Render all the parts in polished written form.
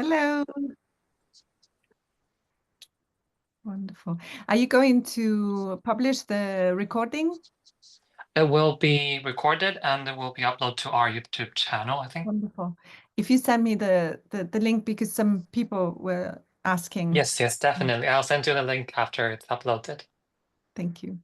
Hello. Wonderful. Are you going to publish the recording? It will be recorded and it will be uploaded to our YouTube channel, I think. Wonderful. If you send me the link, because some people were asking. Yes, definitely. I'll send you the link after it's uploaded. Thank you.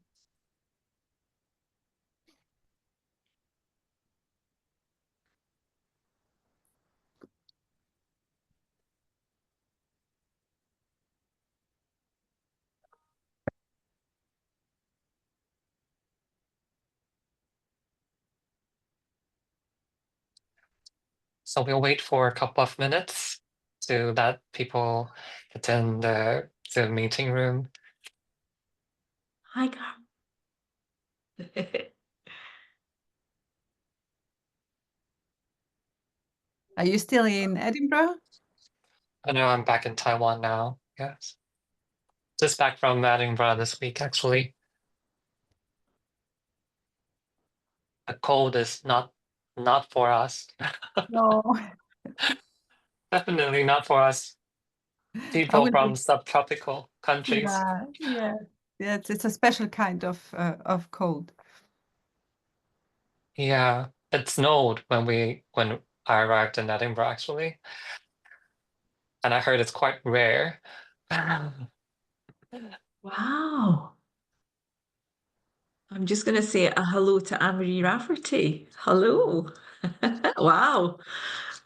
So we'll wait for a couple of minutes to let people get in the meeting room. Hi, Carl. Are you still in Edinburgh? I know I'm back in Taiwan now. Yes. Just back from Edinburgh this week, actually. The cold is not for us. No. Definitely not for us I people will. from subtropical countries. Yeah. It's a special kind of cold. Yeah, it snowed when I arrived in Edinburgh, actually. And I heard it's quite rare. Wow. I'm just going to say a hello to Anne-Marie Rafferty. Hello. Wow.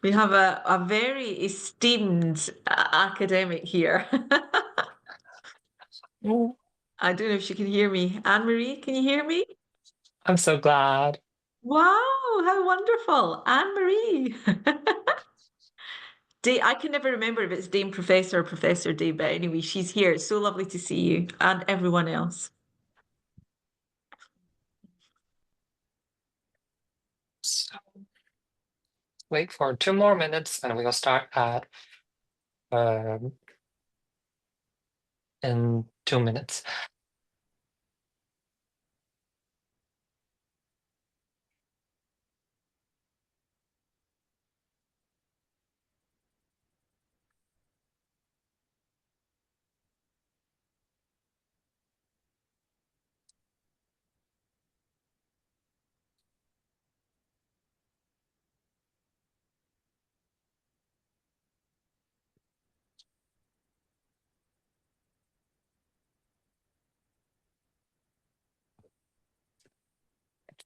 We have a very esteemed academic here. Mm, I don't know if she can hear me. Anne-Marie, can you hear me? I'm so glad. Wow, how wonderful. Anne-Marie. I can never remember if it's Dame Professor or Professor Dame, but anyway, she's here. It's so lovely to see you and everyone else. So wait for 2 more minutes and we'll start at um, in 2 minutes.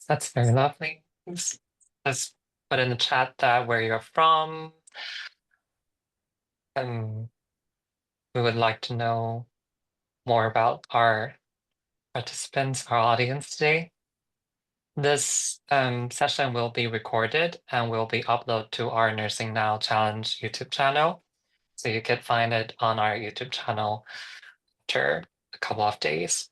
That's very lovely. Just put in the chat that where you're from. And we would like to know more about our participants, our audience today. This session will be recorded and will be uploaded to our Nursing Now Challenge YouTube channel. So you can find it on our YouTube channel after a couple of days.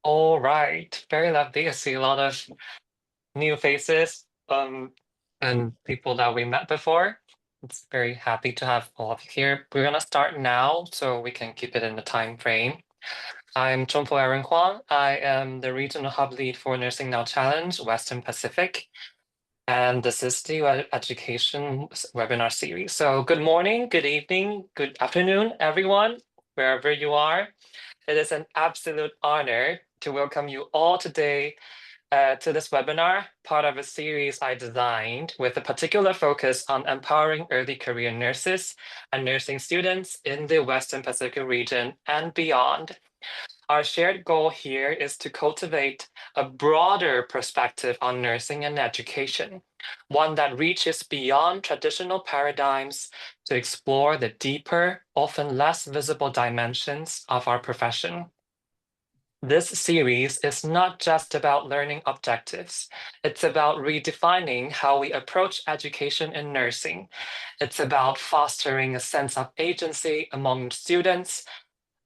All right, very lovely. I see a lot of new faces and people that we met before. It's very happy to have all of you here. We're gonna start now so we can keep it in the time frame. I'm Chongpo Aaron Huang. I am the Regional Hub Lead for Nursing Now Challenge Western Pacific. And this is the education webinar series. So good morning, good evening, good afternoon, everyone, wherever you are. It is an absolute honor to welcome you all today to this webinar, part of a series I designed with a particular focus on empowering early career nurses and nursing students in the Western Pacific region and beyond. Our shared goal here is to cultivate a broader perspective on nursing and education, one that reaches beyond traditional paradigms to explore the deeper, often less visible dimensions of our profession. This series is not just about learning objectives. It's about redefining how we approach education in nursing. It's about fostering a sense of agency among students,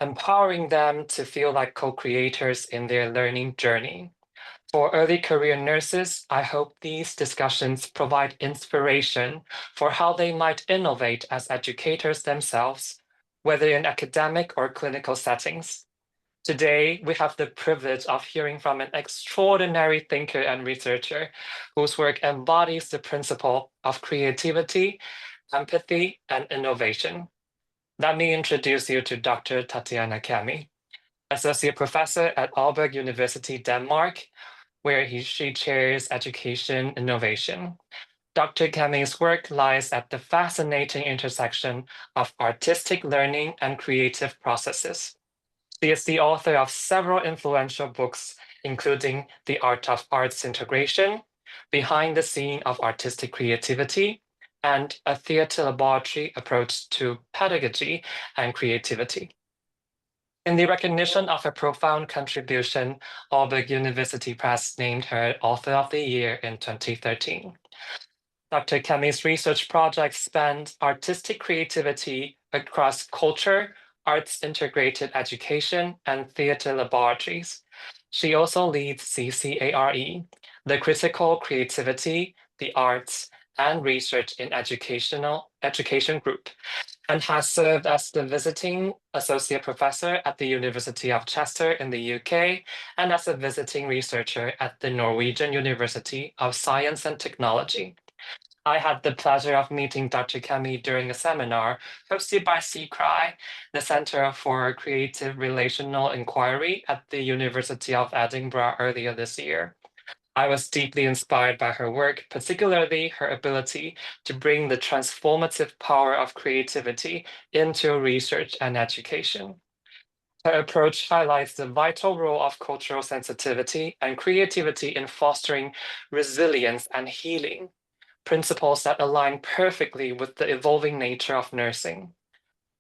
empowering them to feel like co-creators in their learning journey. For early career nurses, I hope these discussions provide inspiration for how they might innovate as educators themselves, whether in academic or clinical settings. Today, we have the privilege of hearing from an extraordinary thinker and researcher whose work embodies the principle of creativity, empathy, and innovation. Let me introduce you to Dr. Tatiana Kami, Associate Professor at Aalborg University, Denmark, where she chairs education innovation. Dr. Kami's work lies at the fascinating intersection of artistic learning and creative processes. She is the author of several influential books, including The Art of Arts Integration, Behind the Scene of Artistic Creativity, and A Theatre Laboratory Approach to Pedagogy and Creativity. In the recognition of her profound contribution, Aalborg University Press named her Author of the Year in 2013. Dr. Kami's research projects spanned artistic creativity across culture, arts integrated education, and theater laboratories. She also leads CCARE, the Critical Creativity, the Arts, and Research in Education Group, and has served as the visiting associate professor at the University of Chester in the UK and as a visiting researcher at the Norwegian University of Science and Technology. I had the pleasure of meeting Dr. Kami during a seminar hosted by CCRI, the Centre for Creative Relational Inquiry at the University of Edinburgh earlier this year. I was deeply inspired by her work, particularly her ability to bring the transformative power of creativity into research and education. Her approach highlights the vital role of cultural sensitivity and creativity in fostering resilience and healing, principles that align perfectly with the evolving nature of nursing.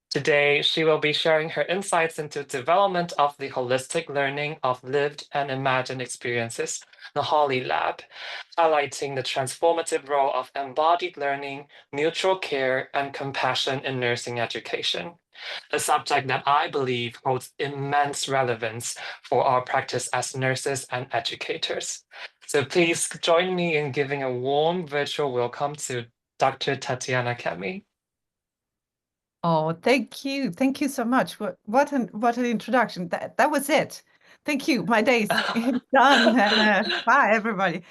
Today, she will be sharing her insights into development of the holistic learning of lived and imagined experiences, the Holly Lab, highlighting the transformative role of embodied learning, mutual care, and compassion in nursing education, a subject that I believe holds immense relevance for our practice as nurses and educators. So please join me in giving a warm virtual welcome to Dr. Tatiana Kami. Oh, thank you. Thank you so much. What an introduction. That was it. Thank you. My day's done. Bye, everybody.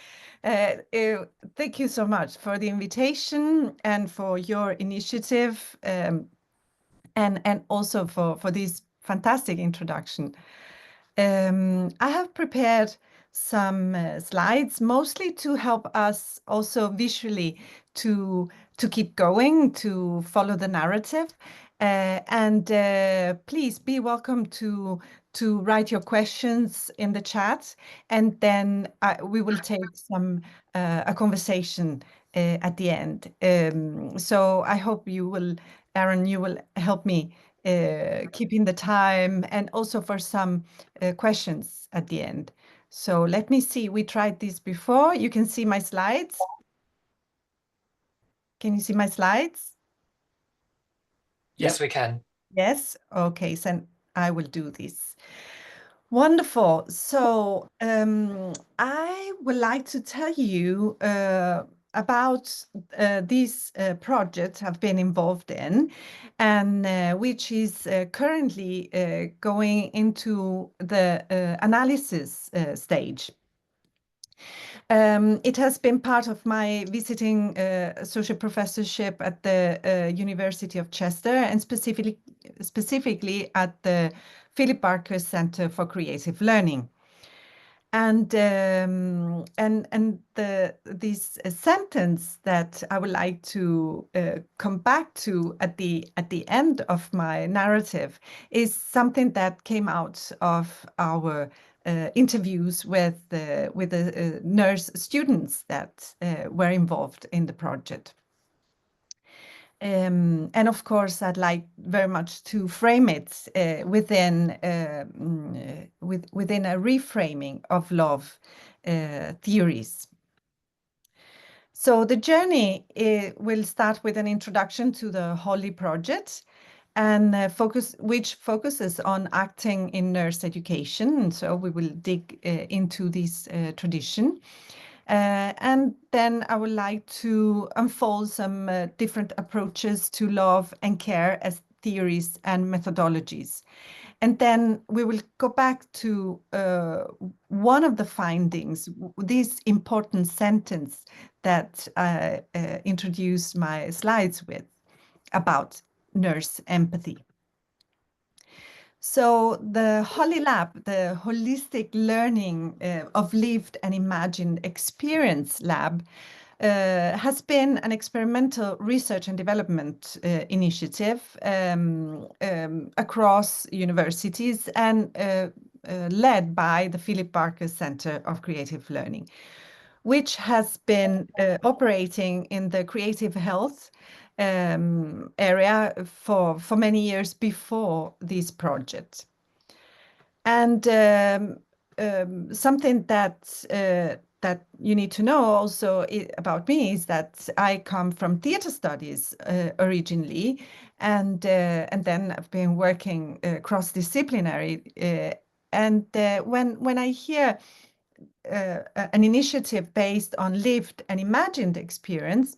Thank you so much for the invitation and for your initiative, and also for this fantastic introduction. I have prepared some slides, mostly to help us also visually to keep going, to follow the narrative. And please be welcome to write your questions in the chat, and then we will take a conversation at the end. So I hope you will, Aaron, you will help me keeping the time, and also for some questions at the end. So let me see, we tried this before. You can see my slides. Can you see my slides? Yes, we can. Yes, okay, so I will do this. Wonderful. So I would like to tell you about these projects I've been involved in, and which is currently going into the analysis stage. It has been part of my visiting associate professorship at the University of Chester, and specifically at the Philip Barker Center for Creative Learning. This sentence that I would like to come back to at the end of my narrative is something that came out of our interviews with the nurse students that were involved in the project. And of course, I'd like very much to frame it within a reframing of love theories. So the journey will start with an introduction to the Holly project, and which focuses on acting in nurse education. So we will dig into this tradition. And then I would like to unfold some different approaches to love and care as theories and methodologies. And then we will go back to one of the findings, this important sentence that I introduced my slides with about nurse empathy. So the Holly Lab, the Holistic Learning of Lived and Imagined Experience Lab, has been an experimental research and development initiative across universities and led by the Philip Barker Center of Creative Learning, which has been operating in the creative health area for many years before this project. And something that you need to know also about me is that I come from theater studies originally, and then I've been working cross-disciplinary. When I hear an initiative based on lived and imagined experience,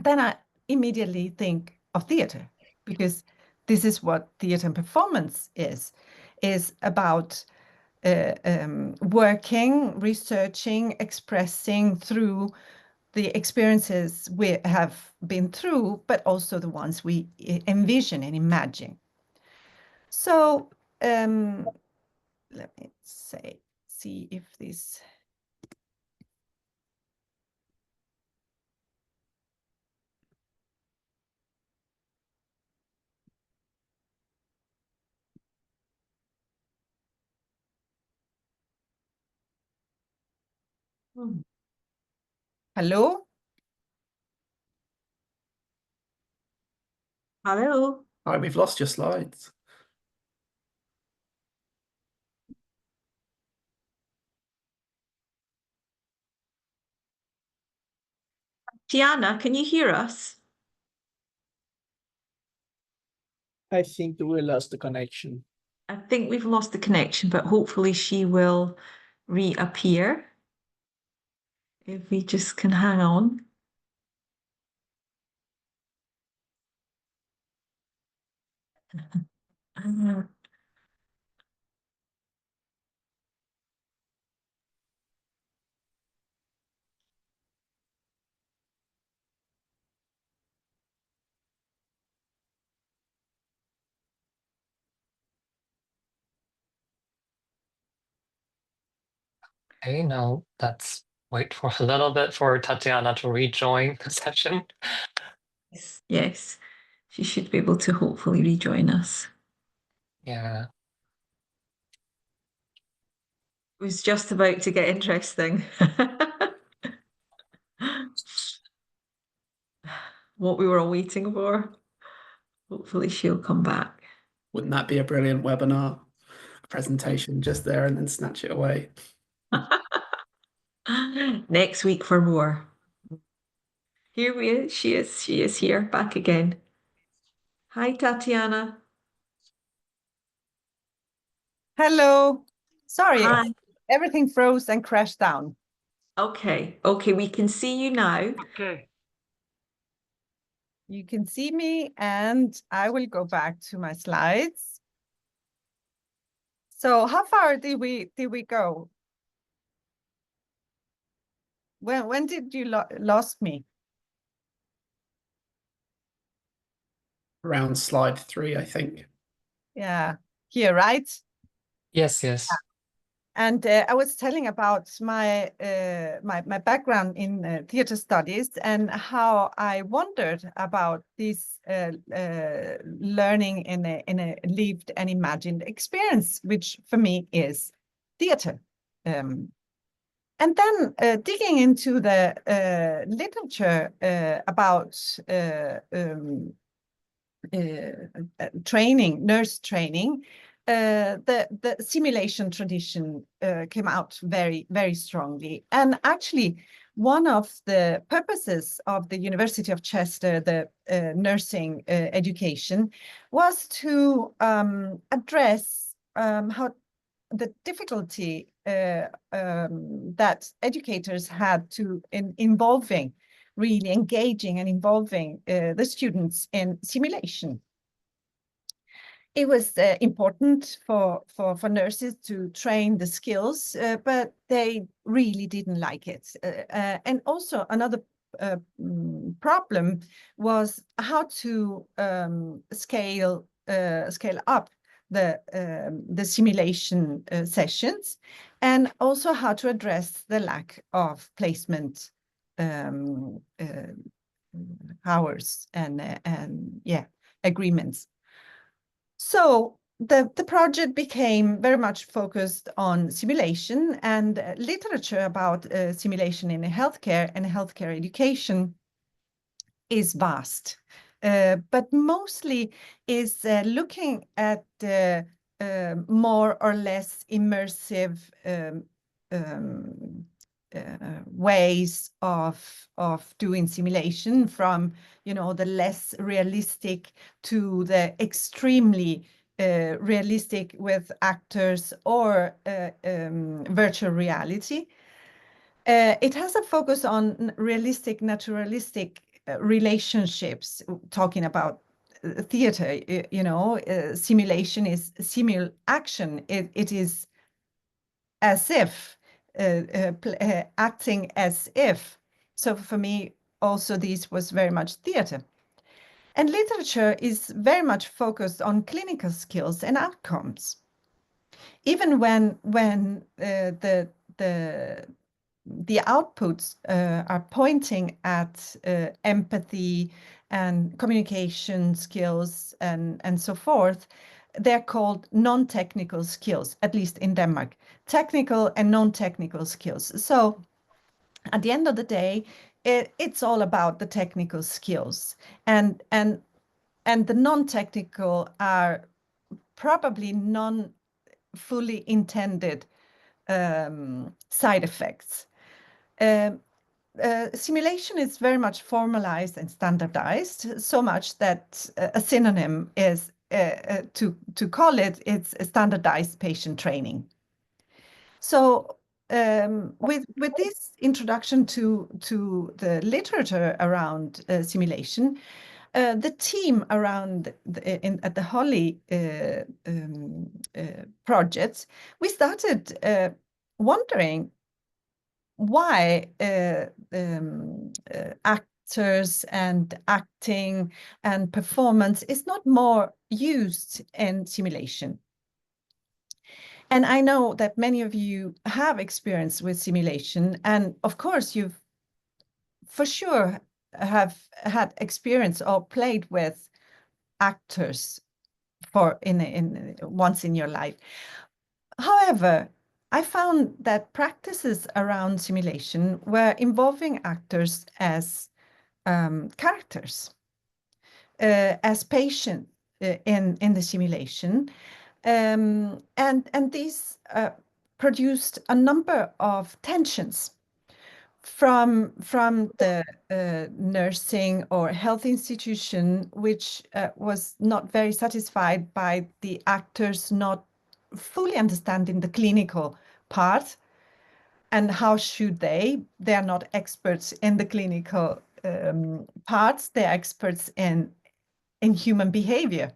then I immediately think of theater, because this is what theater and performance is about working, researching, expressing through the experiences we have been through, but also the ones we envision and imagine. So let me see if this. Hello? Hello. Hi, we've lost your slides. Tiana, can you hear us? I think we lost the connection. I think we've lost the connection, but hopefully she will reappear. If we just can hang on. Okay, now let's wait for a little bit for Tatiana to rejoin the session. Yes, yes, she should be able to hopefully rejoin us. Yeah. It was just about to get interesting. What we were all waiting for. Hopefully she'll come back. Wouldn't that be a brilliant webinar? A presentation just there and then snatch it away. Next week for more. She is here, back again. Hi, Tatiana. Hello. Sorry, Hi. everything froze and crashed down. Okay, we can see you now. Okay. You can see me, and I will go back to my slides. So how far did we go? When did you lost me? Around slide 3, I think. Yeah, here, right? Yes, yes. And I was telling about my background in theater studies and how I wondered about this learning in a lived and imagined experience, which for me is theater. And then digging into the literature about training, nurse training, the simulation tradition came out very, very strongly. And actually, one of the purposes of the University of Chester, the nursing education, was to address how the difficulty that educators had to involving, really engaging and involving the students in simulation. It was important for nurses to train the skills, but they really didn't like it. And also another problem was how to scale up the simulation sessions, and also how to address the lack of placement hours and yeah, agreements. So the project became very much focused on simulation, and literature about simulation in healthcare and healthcare education is vast, but mostly is looking at more or less immersive ways of doing simulation, from the less realistic to the extremely realistic with actors or virtual reality. It has a focus on realistic, naturalistic relationships, talking about theater. Simulation is simul action. It is as if, acting as if. So for me, also, this was very much theater. And literature is very much focused on clinical skills and outcomes. Even when the outputs are pointing at empathy and communication skills and so forth, they're called non-technical skills, at least in Denmark, technical and non-technical skills. So at the end of the day, it's all about the technical skills, and the non-technical are probably non-fully intended side effects. Simulation is very much formalized and standardized, so much that a synonym is to call it's a standardized patient training. So with this introduction to the literature around simulation, the team around at the Holly projects, we started wondering why actors and acting and performance is not more used in simulation. And I know that many of you have experience with simulation, and of course you've for sure have had experience or played with actors once in your life. However, I found that practices around simulation were involving actors as characters, as patients in the simulation, and these produced a number of tensions from the nursing or health institution, which was not very satisfied by the actors not fully understanding the clinical part. And how should they? They are not experts in the clinical parts. They're experts in human behavior,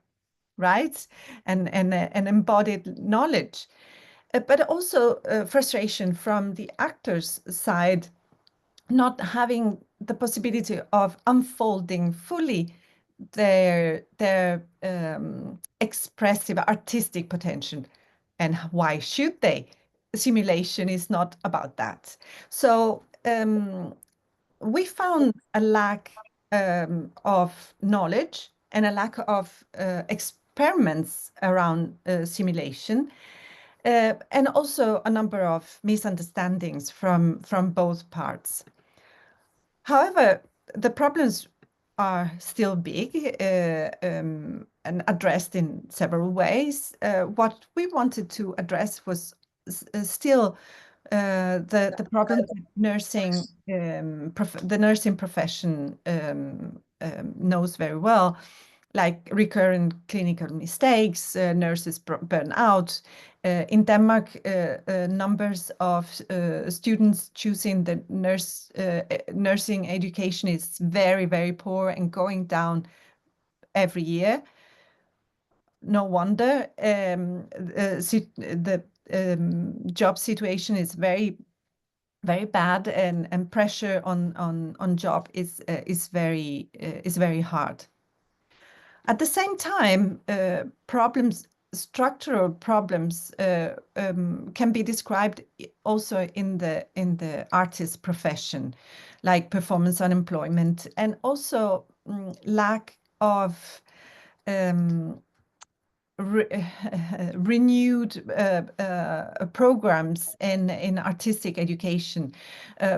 right? And embodied knowledge. But also frustration from the actors' side, not having the possibility of unfolding fully their expressive artistic potential. And why should they? simulation is not about that. So we found a lack of knowledge and a lack of experiments around simulation, and also a number of misunderstandings from both parts. However, the problems are still big and addressed in several ways. What we wanted to address was still the problem that nursing, the nursing profession knows very well, like recurrent clinical mistakes, nurses burn out. In Denmark, numbers of students choosing the nursing education is very, very poor and going down every year. No wonder the job situation is very, very bad, and pressure on job is very hard. At the same time, structural problems can be described also in the artist profession, like performance unemployment, and also lack of renewed programs in artistic education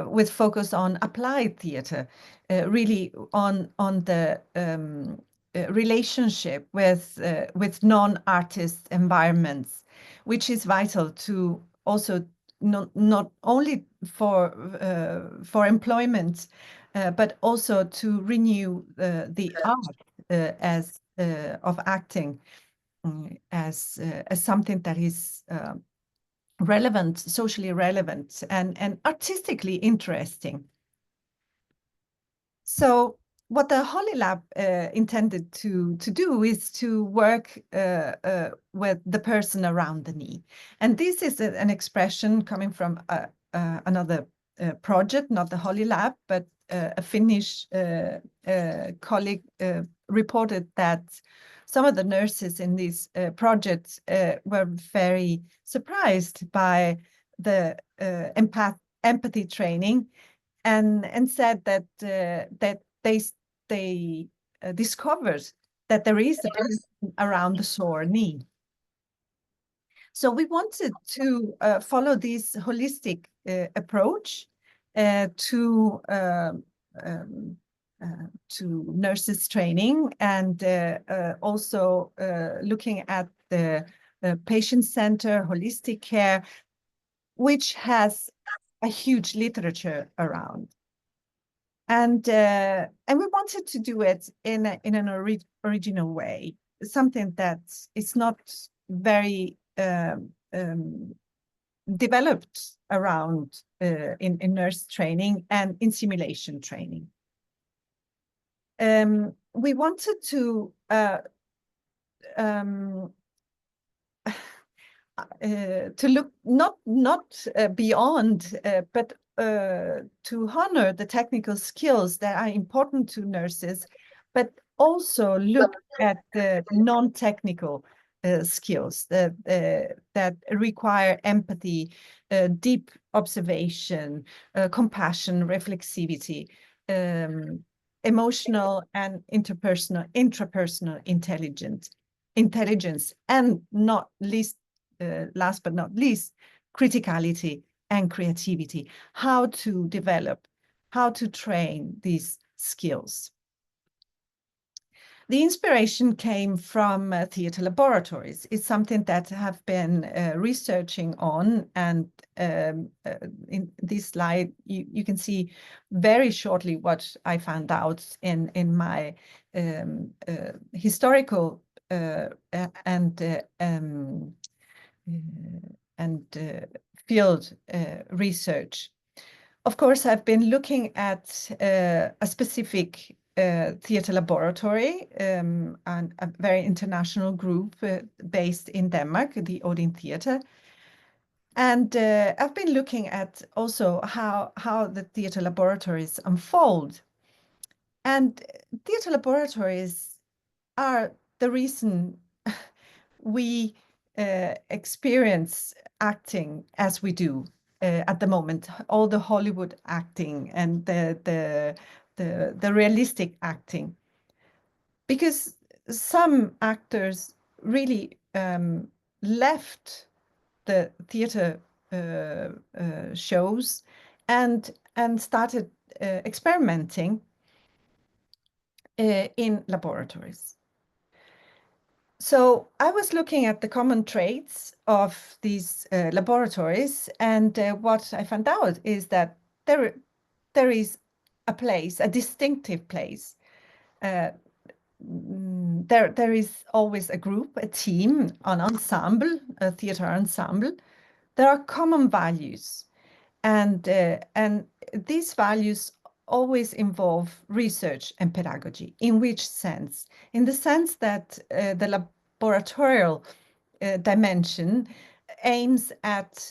with focus on applied theater, really on the relationship with non-artist environments, which is vital to also not only for employment, but also to renew the art as of acting as something that is relevant, socially relevant, and artistically interesting. So what the Holly Lab intended to do is to work with the person around the knee. And this is an expression coming from another project, not the Holly Lab, but a Finnish colleague reported that some of the nurses in these projects were very surprised by the empathy training, and said that they discovered that there is a person around the sore knee. So we wanted to follow this holistic approach to nurses training, and also looking at the patient center holistic care, which has a huge literature around. And we wanted to do it in an original way, something that is not very developed around in nurse training and in simulation training. We wanted to look not beyond, but to honor the technical skills that are important to nurses, but also look at the non-technical skills that require empathy, deep observation, compassion, reflexivity, emotional and intrapersonal intelligence, and not least, last but not least, criticality and creativity. How to develop, how to train these skills. The inspiration came from theater laboratories. It's something that I have been researching on, and in this slide you can see very shortly what I found out in my historical and field research. Of course, I've been looking at a specific theater laboratory and a very international group based in Denmark, the Odin Theater. And I've been looking at also how the theater laboratories unfold. And theater laboratories are the reason we experience acting as we do at the moment, all the Hollywood acting and the realistic acting, because some actors really left the theater shows and started experimenting in laboratories. So I was looking at the common traits of these laboratories, and what I found out is that there is a place, a distinctive place. There is always a group, a team, an ensemble, a theater ensemble. There are common values, and these values always involve research and pedagogy. In which sense? In the sense that the laboratorial dimension aims at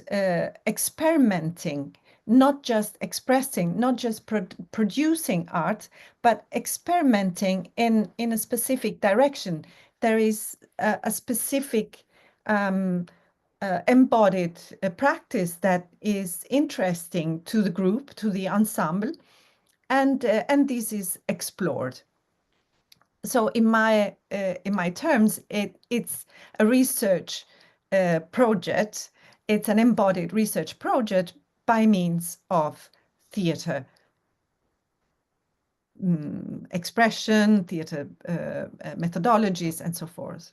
experimenting, not just expressing, not just producing art, but experimenting in a specific direction. There is a specific embodied practice that is interesting to the group, to the ensemble, and this is explored. So in my terms, it's a research project. It's an embodied research project by means of theater expression, theater methodologies, and so forth.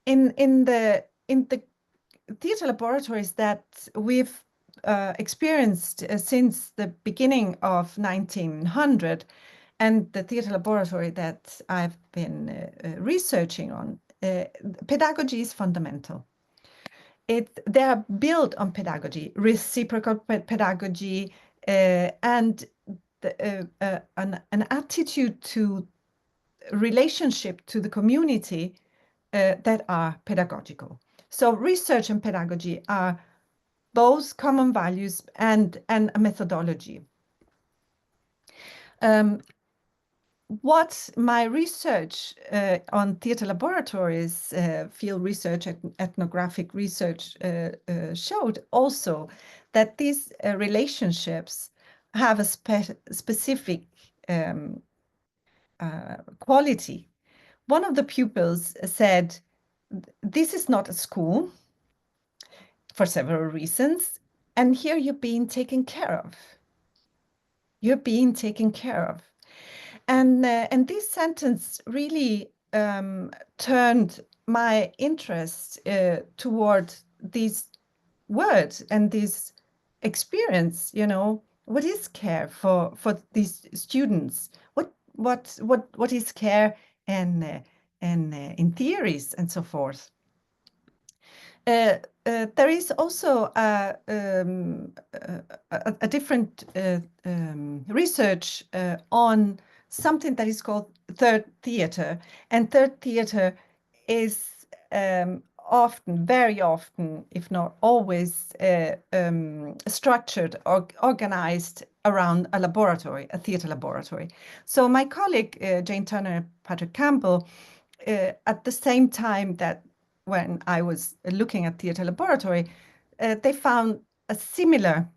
In the theater laboratories that we've experienced since the beginning of 1900, and the theater laboratory that I've been researching on, pedagogy is fundamental. They are built on pedagogy, reciprocal pedagogy, and an attitude to relationship to the community that are pedagogical. So research and pedagogy are both common values and a methodology. What my research on theater laboratories, field research, ethnographic research showed also that these relationships have a specific quality. One of the pupils said, "This is not a school for several reasons, and here you're being taken care of. You're being taken care of." And this sentence really turned my interest toward these words and this experience. You know, what is care for these students? What is care and in theories and so forth? There is also a different research on something that is called third theater. And third theater is often, very often, if not always, structured or organized around a laboratory, a theater laboratory. So my colleague, Jane Turner and Patrick Campbell, at the same time that when I was looking at theater laboratory, they found a similar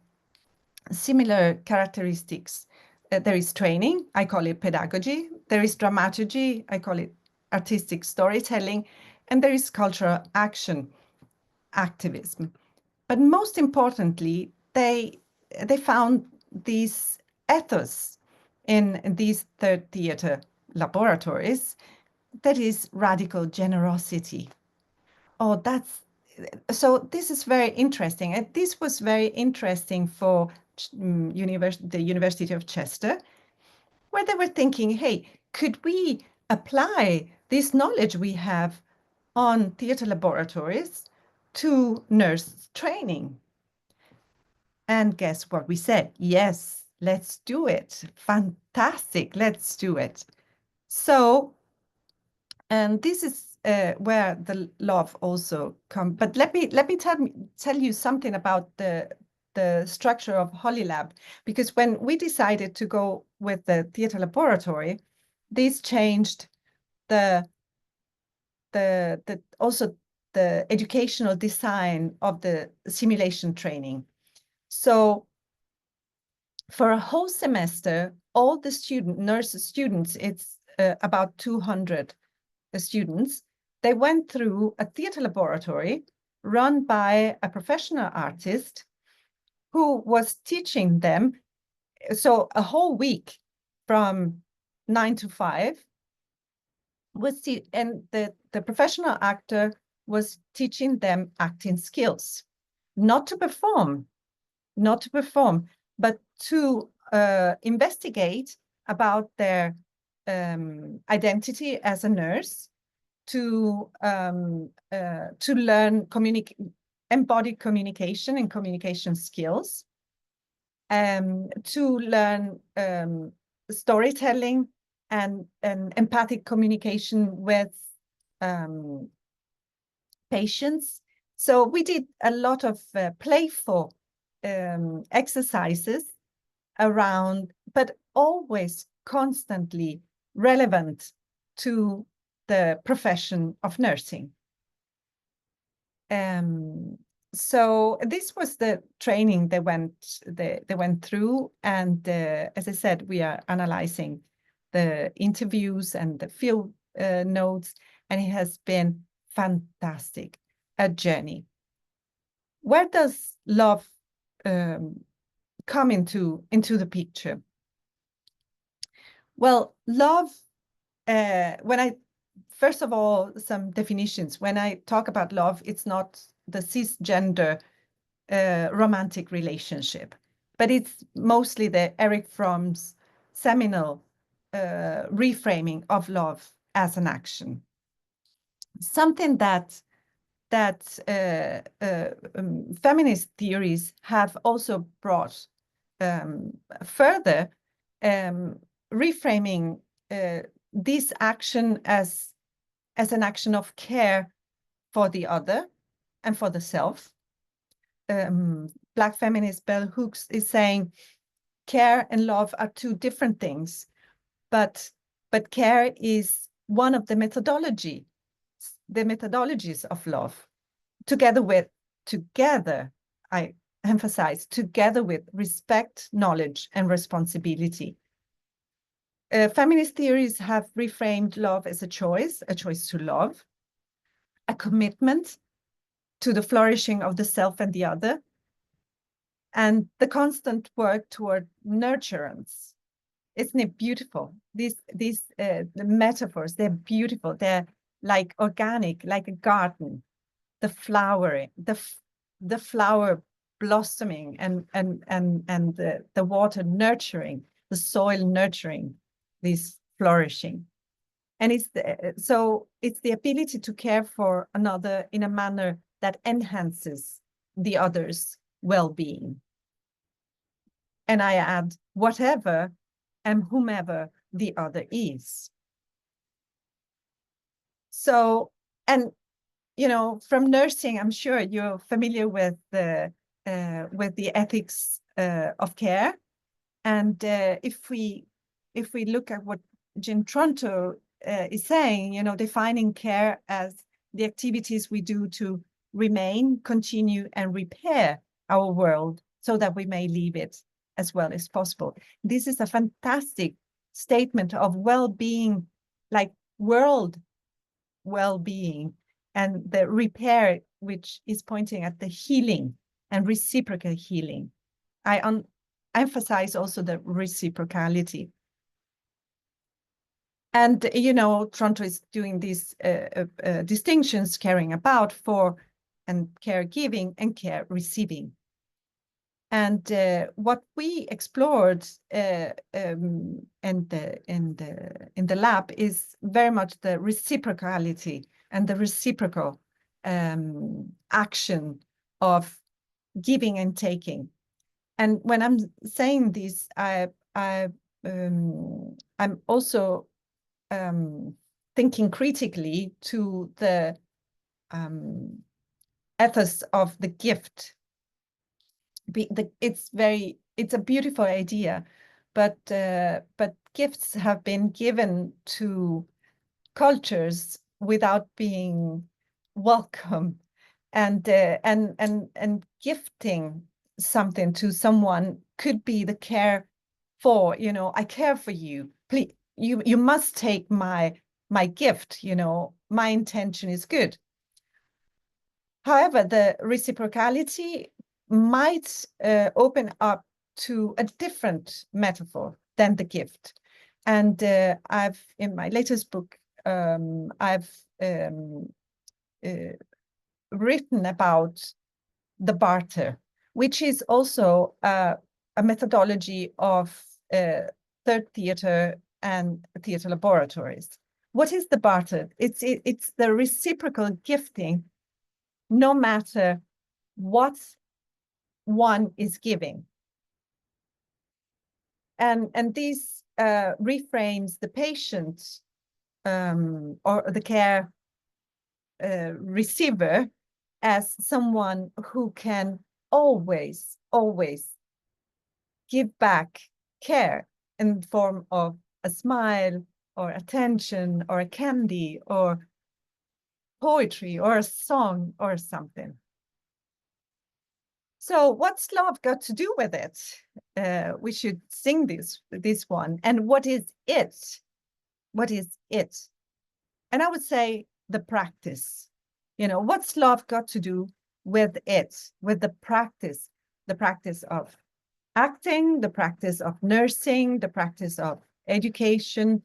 characteristics. There is training, I call it pedagogy. There is dramaturgy, I call it artistic storytelling. And there is cultural action, activism. But most importantly, they found these ethos in these third theater laboratories, that is radical generosity. Oh, so this is very interesting. And this was very interesting for the University of Chester, where they were thinking, hey, could we apply this knowledge we have on theater laboratories to nurse training? And guess what we said? Yes, let's do it. Fantastic, let's do it. So, and this is where the love also comes. But let me tell you something about the structure of Holy Lab, because when we decided to go with the theater laboratory, this changed also the educational design of the simulation training. So for a whole semester, all the nurse students, it's about 200 students, they went through a theater laboratory run by a professional artist who was teaching them. So a whole week from 9 to 5 and the professional actor was teaching them acting skills, not to perform, but to investigate about their identity as a nurse, to learn embodied communication and communication skills, to learn storytelling and empathic communication with patients. So we did a lot of playful exercises around, but always constantly relevant to the profession of nursing. So this was the training they went through, and as I said, we are analyzing the interviews and the field notes, and it has been fantastic, a journey. Where does love come into the picture? Well, love, first of all, some definitions. When I talk about love, it's not the cisgender romantic relationship, but it's mostly the Eric Fromm's seminal reframing of love as an action. Something that feminist theories have also brought further, reframing this action as an action of care for the other and for the self. Black feminist Bell Hooks is saying care and love are two different things, but care is one of the methodologies of love, together, I emphasize, together with respect, knowledge, and responsibility. Feminist theories have reframed love as a choice to love, a commitment to the flourishing of the self and the other, and the constant work toward nurturance. Isn't it beautiful? These the metaphors, they're beautiful. They're like organic, like a garden, the flowering, the flower blossoming, and the water nurturing, the soil nurturing, this flourishing. And it's the ability to care for another in a manner that enhances the other's well-being. And I add, whatever and whomever the other is. So, and you know, from nursing, I'm sure you're familiar with the ethics of care. And if we look at what Jim Tronto is saying, you know, defining care as the activities we do to remain, continue, and repair our world so that we may leave it as well as possible. This is a fantastic statement of well-being, like world well-being, and the repair, which is pointing at the healing and reciprocal healing. I emphasize also the reciprocality. And, you know, Tronto is doing these distinctions, caring about, for, and caregiving, and care receiving. And what we explored in the lab is very much the reciprocality and the reciprocal action of giving and taking. And when I'm saying this, I'm also thinking critically to the ethos of the gift. It's a beautiful idea, but gifts have been given to cultures without being welcome and gifting something to someone could be the care for, I care for you. Please, you must take my gift, my intention is good. However, the reciprocality might open up to a different metaphor than the gift. And I've, in my latest book, I've written about the barter, which is also a methodology of third theater and theater laboratories. What is the barter? It's the reciprocal gifting, no matter what one is giving. And this reframes the patient or the care receiver as someone who can always give back care in the form of a smile or attention or a candy or poetry or a song or something. So what's love got to do with it? We should sing this one. And what is it? What is it? And I would say the practice. What's love got to do with it, with the practice of acting, the practice of nursing, the practice of education,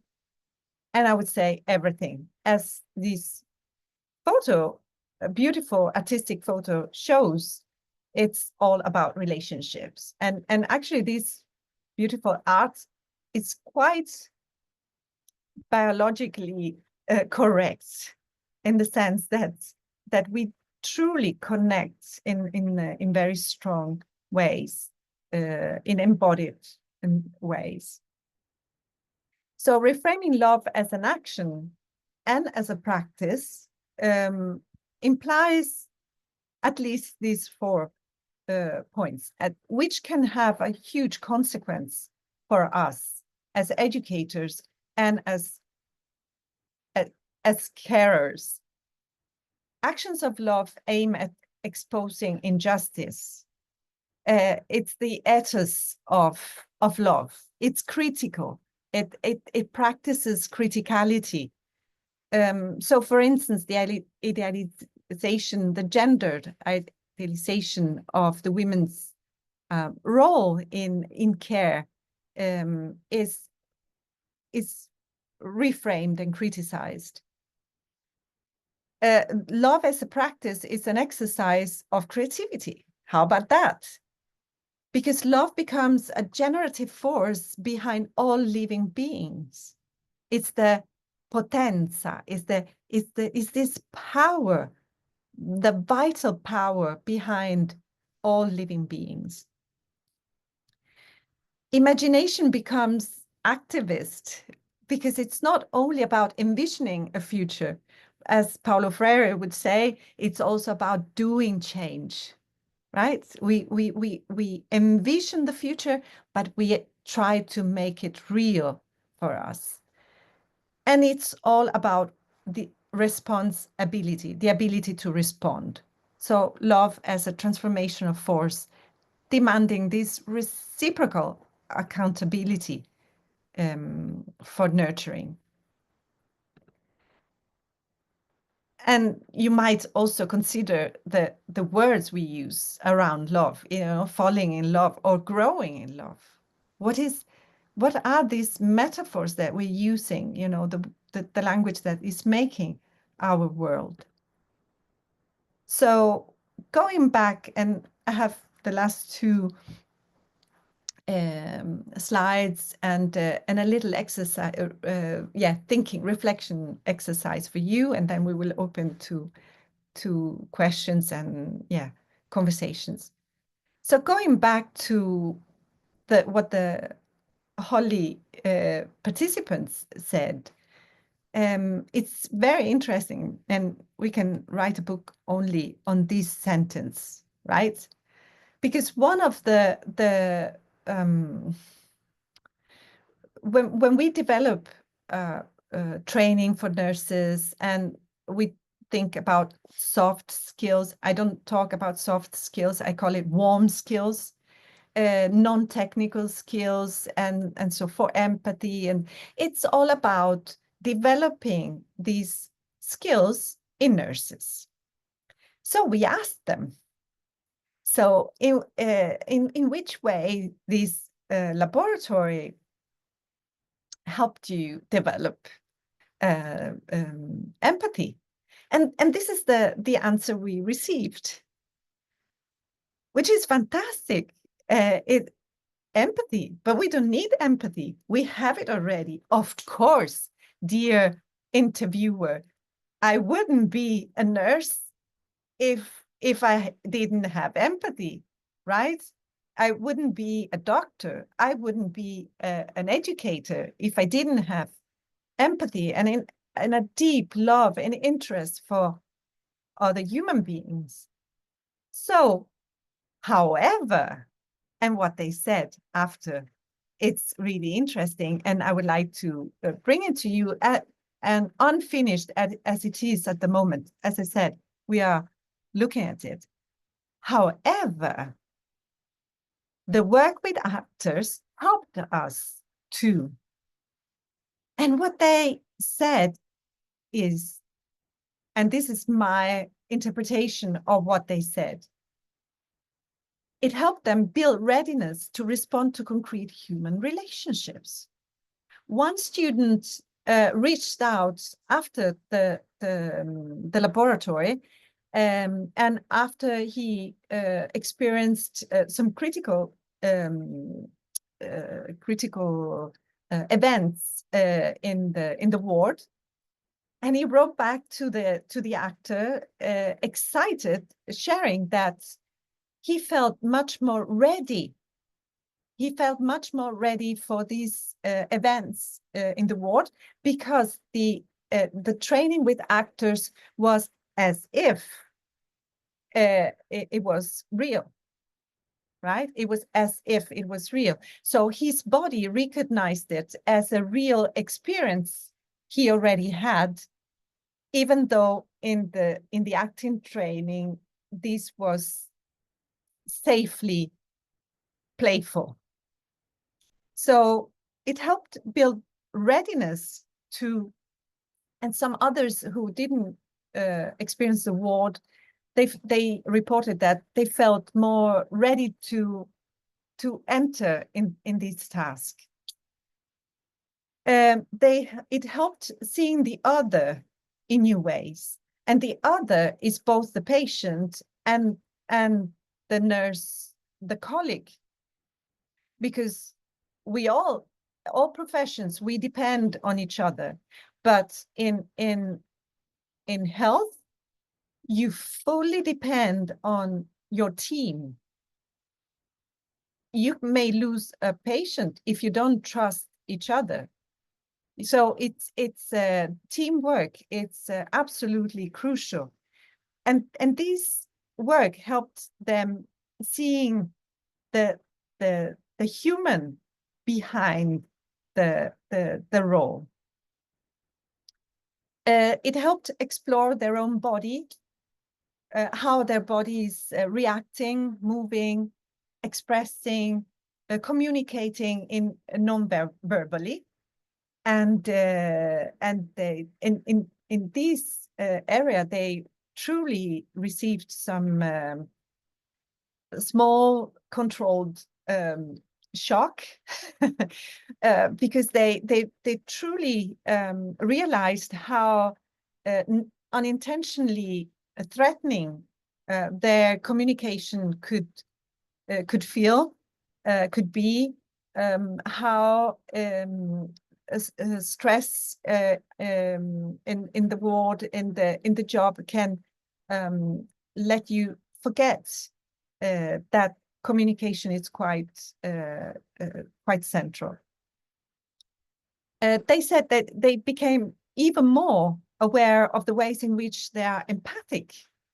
and I would say everything. As this photo, a beautiful artistic photo shows, it's all about relationships. And actually this beautiful art is quite biologically correct in the sense that we truly connect in very strong ways, in embodied ways. So reframing love as an action and as a practice implies at least these 4 points, which can have a huge consequence for us as educators and as carers. Actions of love aim at exposing injustice. It's the ethos of love. It's critical. It practices criticality. So, for instance, the idealization, the gendered idealization of the women's role in care is reframed and criticized. Love as a practice is an exercise of creativity. How about that? Because love becomes a generative force behind all living beings. It's the potenza, is this power, the vital power behind all living beings. Imagination becomes activist because it's not only about envisioning a future. As Paulo Freire would say, it's also about doing change, right? We envision the future, but we try to make it real for us. And it's all about the responsibility, the ability to respond. So love as a transformational force, demanding this reciprocal accountability for nurturing. And you might also consider the words we use around love, falling in love or growing in love. What are these metaphors that we're using, the language that is making our world? So going back, and I have the last 2 slides and a little exercise, thinking, reflection exercise for you, and then we will open to questions and conversations. So going back to what the Holly participants said, it's very interesting, and we can write a book only on this sentence, right? Because one of when we develop training for nurses and we think about soft skills. I don't talk about soft skills. I call it warm skills, non-technical skills, and so for empathy. And it's all about developing these skills in nurses. So we asked them, so in which way this laboratory helped you develop empathy? And this is the answer we received, which is fantastic. Empathy, but we don't need empathy. We have it already. Of course, dear interviewer, I wouldn't be a nurse if I didn't have empathy, right? I wouldn't be a doctor. I wouldn't be an educator if I didn't have empathy and a deep love and interest for other human beings. So, however, and what they said after, it's really interesting, and I would like to bring it to you and unfinished as it is at the moment. As I said, we are looking at it. However, the work with actors helped us too. And what they said is, and this is my interpretation of what they said, it helped them build readiness to respond to concrete human relationships. One student reached out after the laboratory, and after he experienced some critical events in the ward, and he wrote back to the actor, excited, sharing that he felt much more ready. He felt much more ready for these events in the ward, because the training with actors was as if it was real, right? It was as if it was real. So his body recognized it as a real experience he already had, even though in the acting training, this was safely playful. So it helped build readiness to, and some others who didn't experience the ward, they reported that they felt more ready to enter in this task. It helped seeing the other in new ways, and the other is both the patient and the nurse, the colleague, because we all professions, we depend on each other, but in health, you fully depend on your team. You may lose a patient if you don't trust each other. So it's teamwork. It's absolutely crucial, and this work helped them seeing the human behind the role. It helped explore their own body, how their body is reacting, moving, expressing, communicating in non-verbally, and they in this area they truly received some small controlled shock because they truly realized how unintentionally threatening their communication could feel, could be, how stress in the ward, in the job, can let you forget that communication is quite central. They said that they became even more aware of the ways in which they are empathic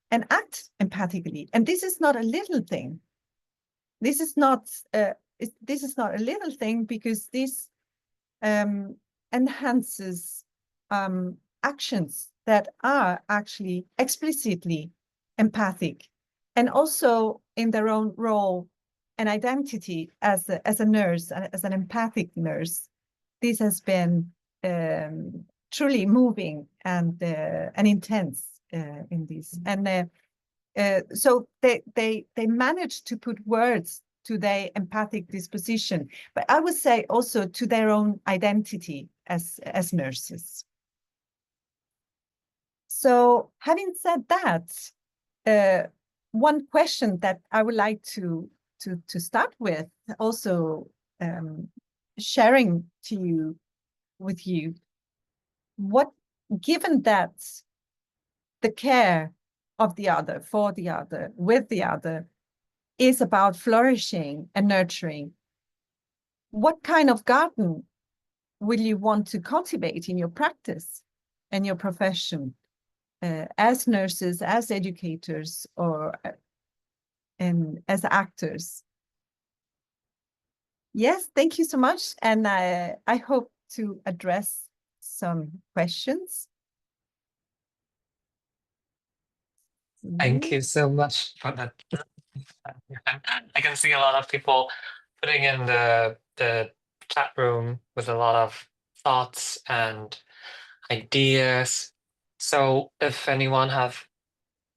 and act empathically, and this is not a little thing. This is not a little thing, because this enhances actions that are actually explicitly empathic, and also in their own role and identity as a nurse, as an empathic nurse. This has been truly moving and intense in this. And so they managed to put words to their empathic disposition, but I would say also to their own identity as nurses. So having said that, one question that I would like to start with, also sharing with you, what, given that the care of the other, for the other, with the other, is about flourishing and nurturing, what kind of garden will you want to cultivate in your practice and your profession, as nurses, as educators, or as actors? Yes, thank you so much. And I hope to address some questions. Thank you so much for that. I can see a lot of people putting in the chat room with a lot of thoughts and ideas. So if anyone has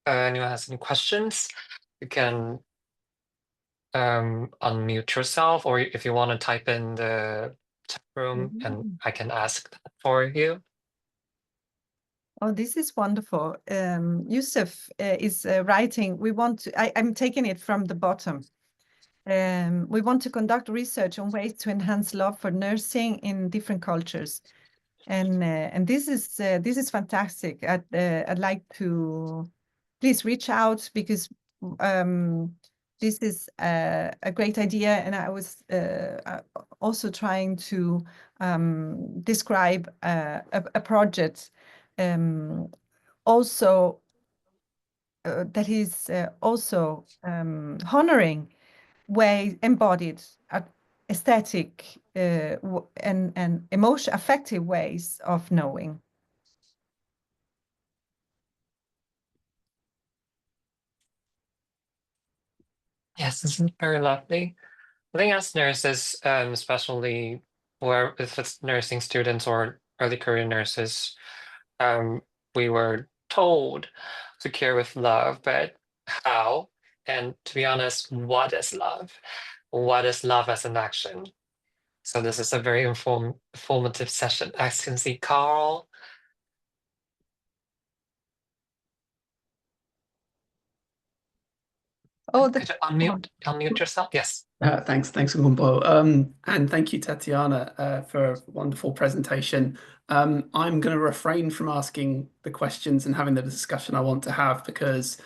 any questions, you can unmute yourself, or if you want to type in the chat room and I can ask that for you. Oh, this is wonderful. Yusuf is writing, I'm taking it from the bottom. We want to conduct research on ways to enhance love for nursing in different cultures. And this is fantastic. I'd like to please reach out, because this is a great idea, and I was also trying to describe a project also that is also honoring way embodied aesthetic and emotion affective ways of knowing. Yes, this is very lovely. I think as nurses, especially where if it's nursing students or early career nurses, we were told to care with love, but how? And to be honest, what is love? What is love as an action? So this is a very informative session. I can see Carl. Oh, Could you unmute yourself? Yes. Thanks, Gumbo. And thank you, Tatiana, for a wonderful presentation. I'm going to refrain from asking the questions and having the discussion I want to have, because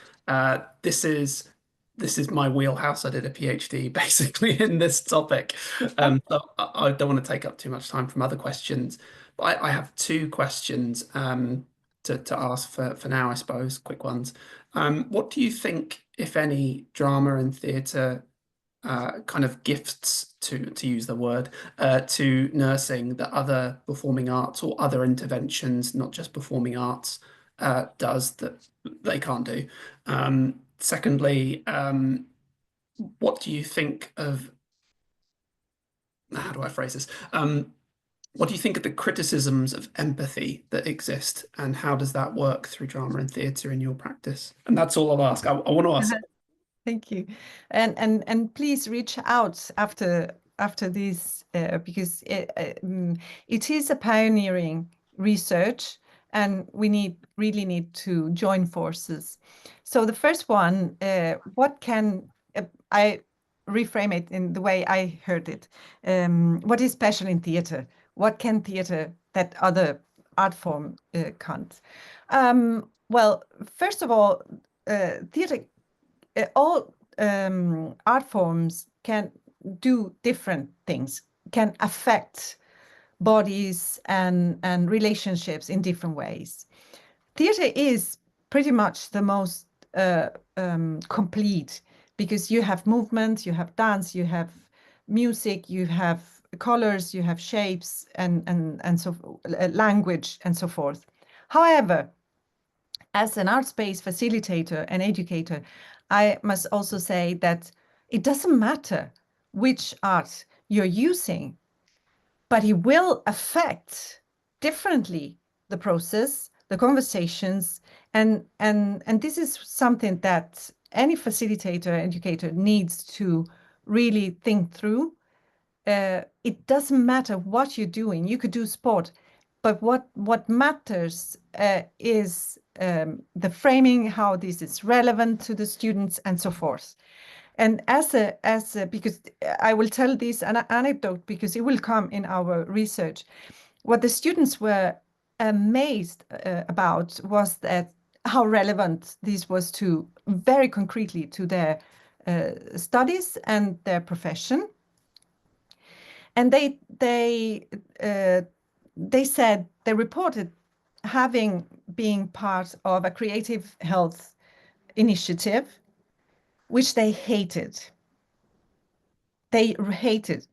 this is my wheelhouse. I did a PhD basically in this topic. So I don't want to take up too much time from other questions. But I have two questions to ask for now, I suppose, quick ones. What do you think, if any, drama and theatre kind of gifts, to use the word, to nursing that other performing arts or other interventions, not just performing arts, does that they can't do? Secondly, what do you think of, how do I phrase this? What do you think of the criticisms of empathy that exist, and how does that work through drama and theatre in your practice? And that's all I'll ask. I want to ask. Thank you, and please reach out after this, because it is a pioneering research, and we really need to join forces. So the first one, what can I reframe it in the way I heard it? What is special in theatre? What can theatre that other art form can't? Well, first of all, theatre, all art forms can do different things, can affect bodies and relationships in different ways. Theater is pretty much the most complete, because you have movement, you have dance, you have music, you have colors, you have shapes, and so language and so forth. However, as an arts-based facilitator and educator, I must also say that it doesn't matter which art you're using, but it will affect differently the process, the conversations, and this is something that any facilitator, educator needs to really think through. It doesn't matter what you're doing. You could do sport, but what matters is the framing, how this is relevant to the students, and so forth. And because I will tell this an anecdote because it will come in our research. What the students were amazed about was that how relevant this was to very concretely to their studies and their profession. And they said they reported having being part of a creative health initiative, which they hated. They hated.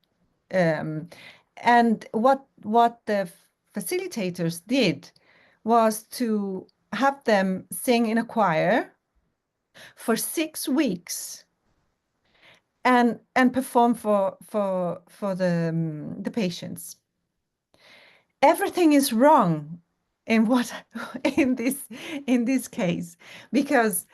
And what the facilitators did was to have them sing in a choir for 6 weeks and perform for the patients. Everything is wrong in what in this case because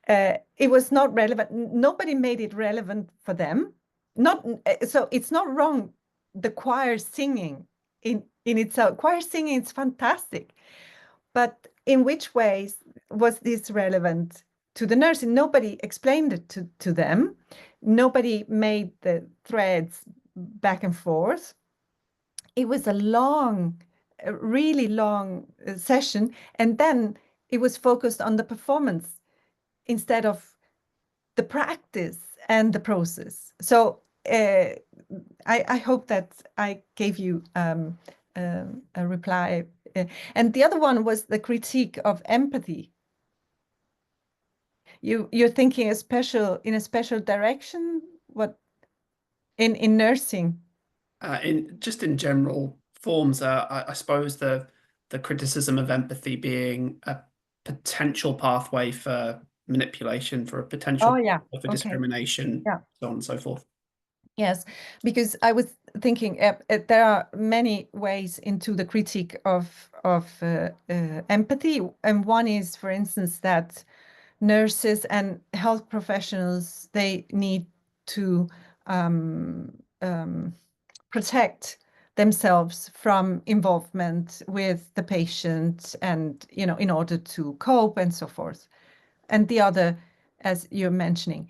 it was not relevant. Nobody made it relevant for them. Not so it's not wrong. The choir singing in itself, choir singing is fantastic, but in which ways was this relevant to the nursing? Nobody explained it to them. Nobody made the threads back and forth. It was a really long session, and then it was focused on the performance instead of the practice and the process. So I hope that I gave you a reply. And the other one was the critique of empathy. You're thinking in a special direction. What in nursing? In general forms, I suppose the criticism of empathy being a potential pathway for manipulation, for a potential Oh yeah, for okay, discrimination, yeah. so on and so forth. Yes, because I was thinking there are many ways into the critique of empathy, and one is, for instance, that nurses and health professionals, they need to um, um, protect themselves from involvement with the patient, and in order to cope and so forth. And the other, as you're mentioning.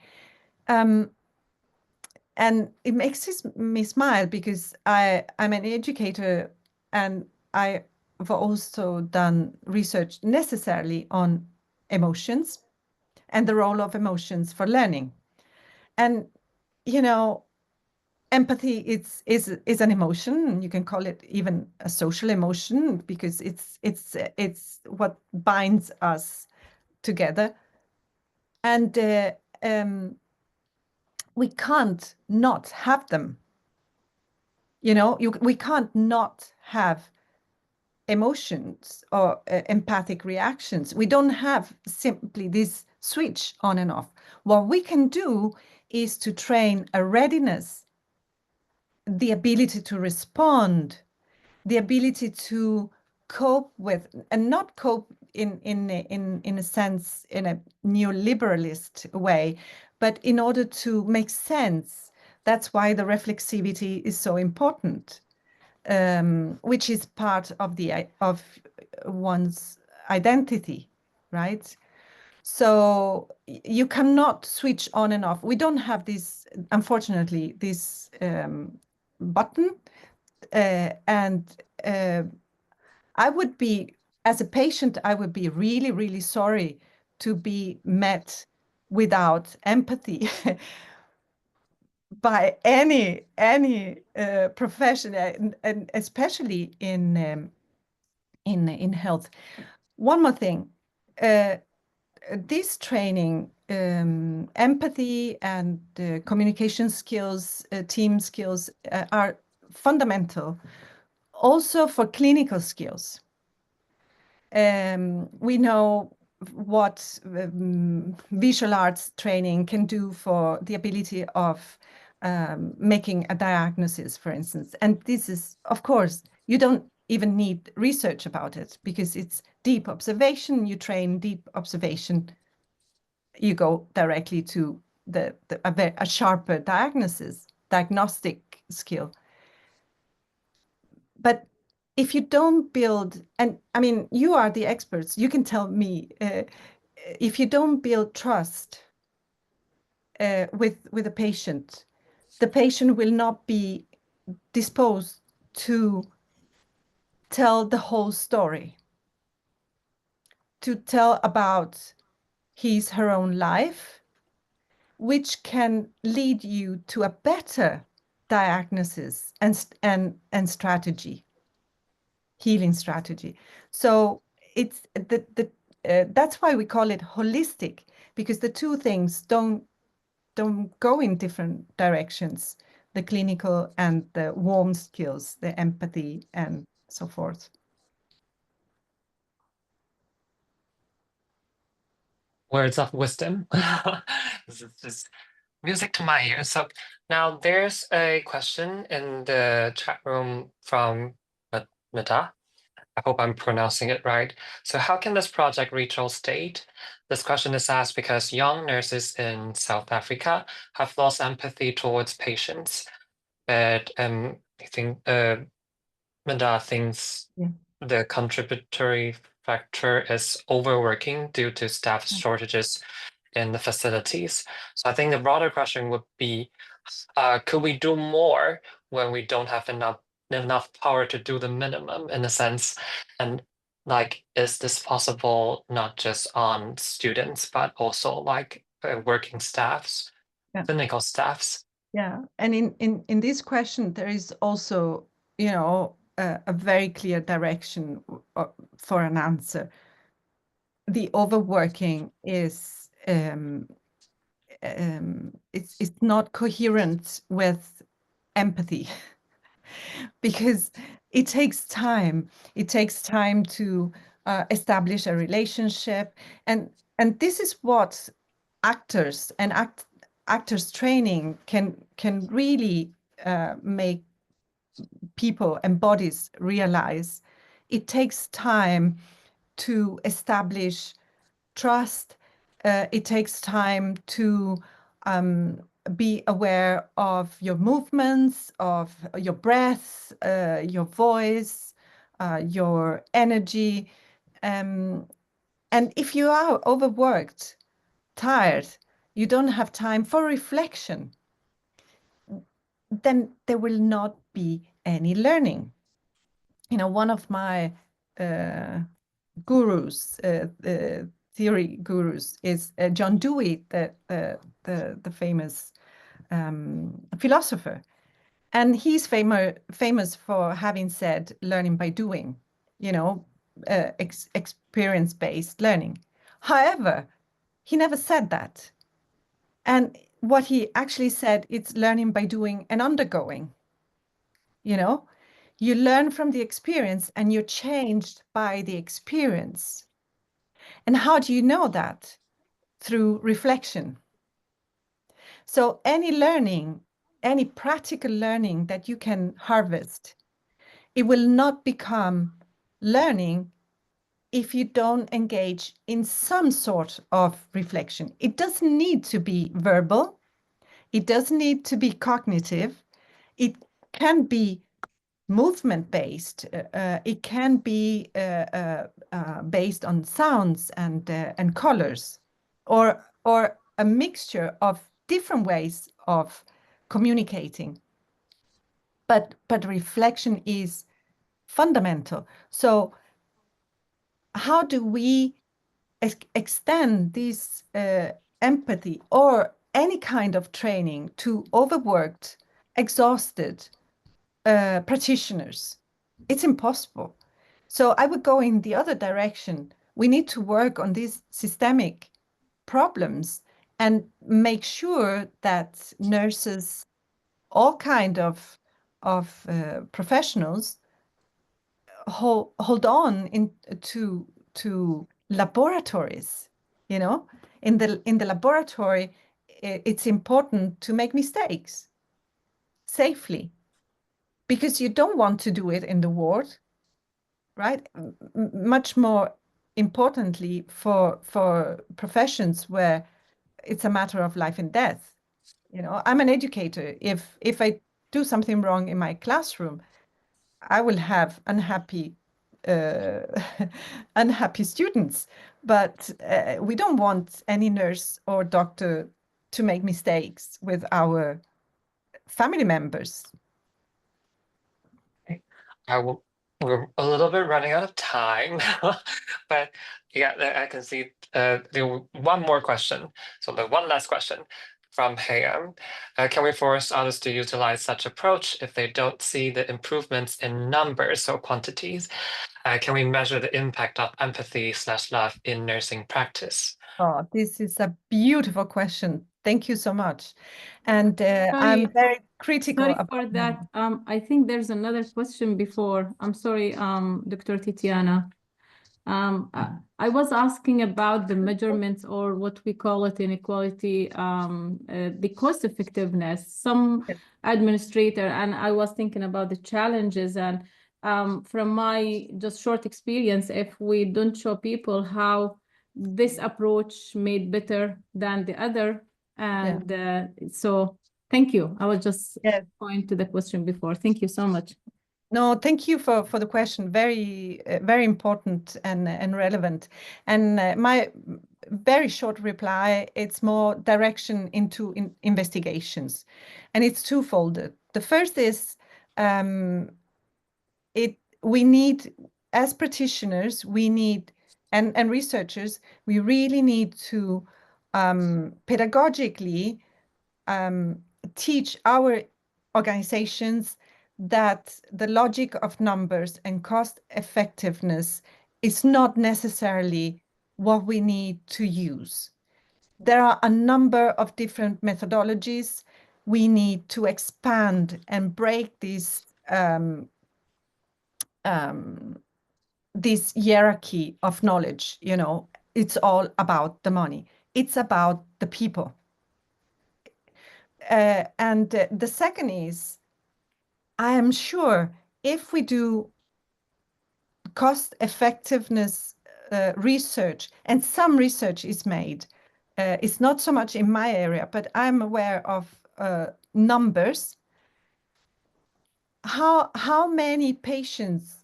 And it makes me smile because I'm an educator, and I've also done research necessarily on emotions and the role of emotions for learning. And empathy is an emotion. You can call it even a social emotion because it's what binds us together. And we can't not have them. We can't not have emotions or empathic reactions. We don't have simply this switch on and off. What we can do is to train a readiness, the ability to respond, the ability to cope with, and not cope in a sense, in a neoliberalist way, but in order to make sense. That's why the reflexivity is so important, which is part of one's identity, right? So you cannot switch on and off. We don't have this, unfortunately, this button. And I would be, as a patient, I would be really, really sorry to be met without empathy by any profession, and especially in health. One more thing, this training, empathy and communication skills, team skills are fundamental also for clinical skills. We know what visual arts training can do for the ability of making a diagnosis, for instance. And this is, of course, you don't even need research about it because it's deep observation. You train deep observation, you go directly to a sharper diagnostic skill. But if you don't build, and I mean, you are the experts, you can tell me, if you don't build trust with a patient, the patient will not be disposed to tell the whole story, to tell about her own life, which can lead you to a better diagnosis and strategy, healing strategy. So it's that's why we call it holistic, because the two things don't go in different directions, the clinical and the warm skills, the empathy and so forth. Words of wisdom. This is just music to my ears. So now there's a question in the chat room from Mita. I hope I'm pronouncing it right. So how can this project reach all state? This question is asked because young nurses in South Africa have lost empathy towards patients. But I think Mita thinks the contributory factor is overworking due to staff shortages in the facilities. So I think the broader question would be, could we do more when we don't have enough power to do the minimum, in a sense? And like, is this possible not just on students, but also like working staffs, clinical staffs? Yeah, and in this question, there is also, a very clear direction for an answer. The overworking is it's not coherent with empathy because it takes time. It takes time to establish a relationship, and this is what actors and actors training can really make people and bodies realize. It takes time to establish trust. It takes time to be aware of your movements, of your breath, your voice, your energy. And if you are overworked, tired, you don't have time for reflection, then there will not be any learning. One of my gurus, theory gurus, is John Dewey, the famous philosopher. And he's famous for having said learning by doing, experience-based learning. However, he never said that. And what he actually said, it's learning by doing and undergoing. You learn from the experience and you're changed by the experience. And how do you know that? Through reflection. So any learning, any practical learning that you can harvest, it will not become learning if you don't engage in some sort of reflection. It doesn't need to be verbal. It doesn't need to be cognitive. It can be movement-based. It can be based on sounds and colors, or a mixture of different ways of communicating. But reflection is fundamental. So how do we extend this empathy or any kind of training to overworked, exhausted practitioners? It's impossible. So I would go in the other direction. We need to work on these systemic problems and make sure that nurses, all kind of professionals, hold on to laboratories, you know. In the laboratory, it's important to make mistakes safely because you don't want to do it in the ward, right? Much more importantly for professions where it's a matter of life and death. You know, I'm an educator. If I do something wrong in my classroom, I will have unhappy uh, unhappy students. But we don't want any nurse or doctor to make mistakes with our family members. We're a little bit running out of time, but yeah, I can see one more question. So the one last question from Hayam. Can we force others to utilize such approach if they don't see the improvements in numbers or quantities? Can we measure the impact of empathy/love in nursing practice? Oh, this is a beautiful question. Thank you so much. And Sorry, I'm very critical sorry about for that. I think there's another question before. I'm sorry, Dr. Titiana. I was asking about the measurements, or what we call it inequality, the cost effectiveness. Some administrator, and I was thinking about the challenges, and from my just short experience, if we don't show people how this approach made better than the other, and so thank you. I was just going to the question before. Thank you so much. No, thank you for the question. Very, very important and relevant. And my very short reply, it's more direction into investigations. And it's twofold. The first is we need, as practitioners, we need, and researchers, we really need to pedagogically teach our organizations that the logic of numbers and cost effectiveness is not necessarily what we need to use. There are a number of different methodologies. We need to expand and break this hierarchy of knowledge. You know, it's all about the money. It's about the people. And the second is, I am sure if we do cost effectiveness research, and some research is made, it's not so much in my area, but I'm aware of numbers. How many patients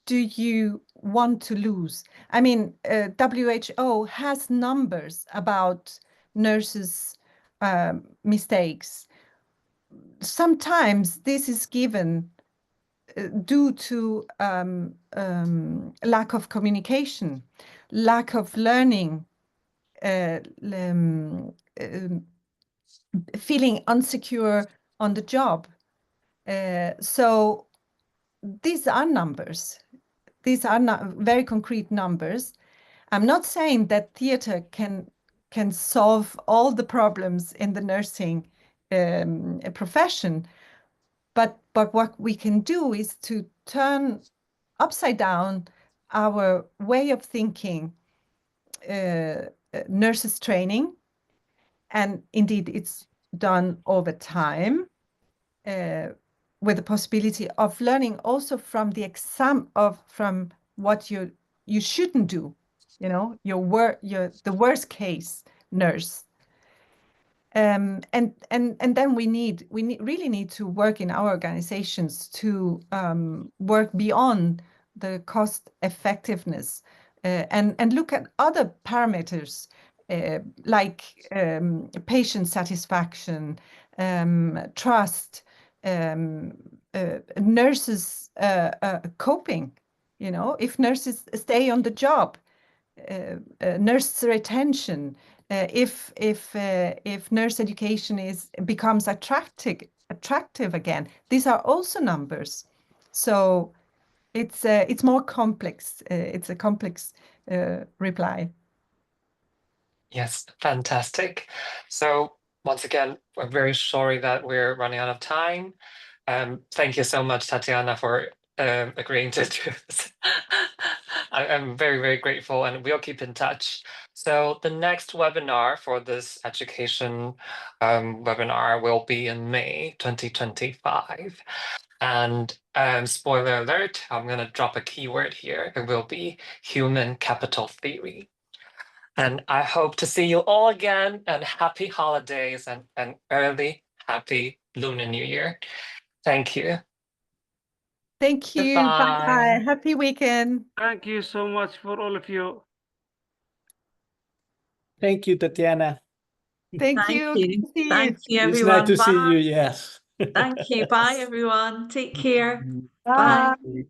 do you want to lose? I mean, WHO has numbers about nurses' mistakes. Sometimes this is given due to lack of communication, lack of learning, feeling insecure on the job. So these are numbers. These are not very concrete numbers. I'm not saying that theater can solve all the problems in the nursing profession, but what we can do is to turn upside down our way of thinking nurses training, and indeed it's done over time with the possibility of learning also from the exam from what you shouldn't do, you know, the worst case nurse. And then we really need to work in our organizations to work beyond the cost effectiveness and look at other parameters like patient satisfaction, trust, nurses coping. You know, if nurses stay on the job, nurse retention, if nurse education becomes attractive again. These are also numbers. So it's more complex. It's a complex reply. Yes, fantastic. So once again, we're very sorry that we're running out of time. Thank you so much, Tatiana, for agreeing to do this. I'm very, very grateful, and we'll keep in touch. So the next webinar for this education webinar will be in May 2025. And spoiler alert, I'm going to drop a keyword here. It will be human capital theory. And I hope to see you all again, and happy holidays and an early happy Lunar New Year. Thank you. Thank you. Goodbye. Bye. Happy weekend. Thank you so much for all of you. Thank you, Tatiana. Thank Thank you. you. Good to see you. Thank you, It's everyone. nice to see Bye. you, yes. Thank you. Bye, everyone. Take care. Bye. Bye.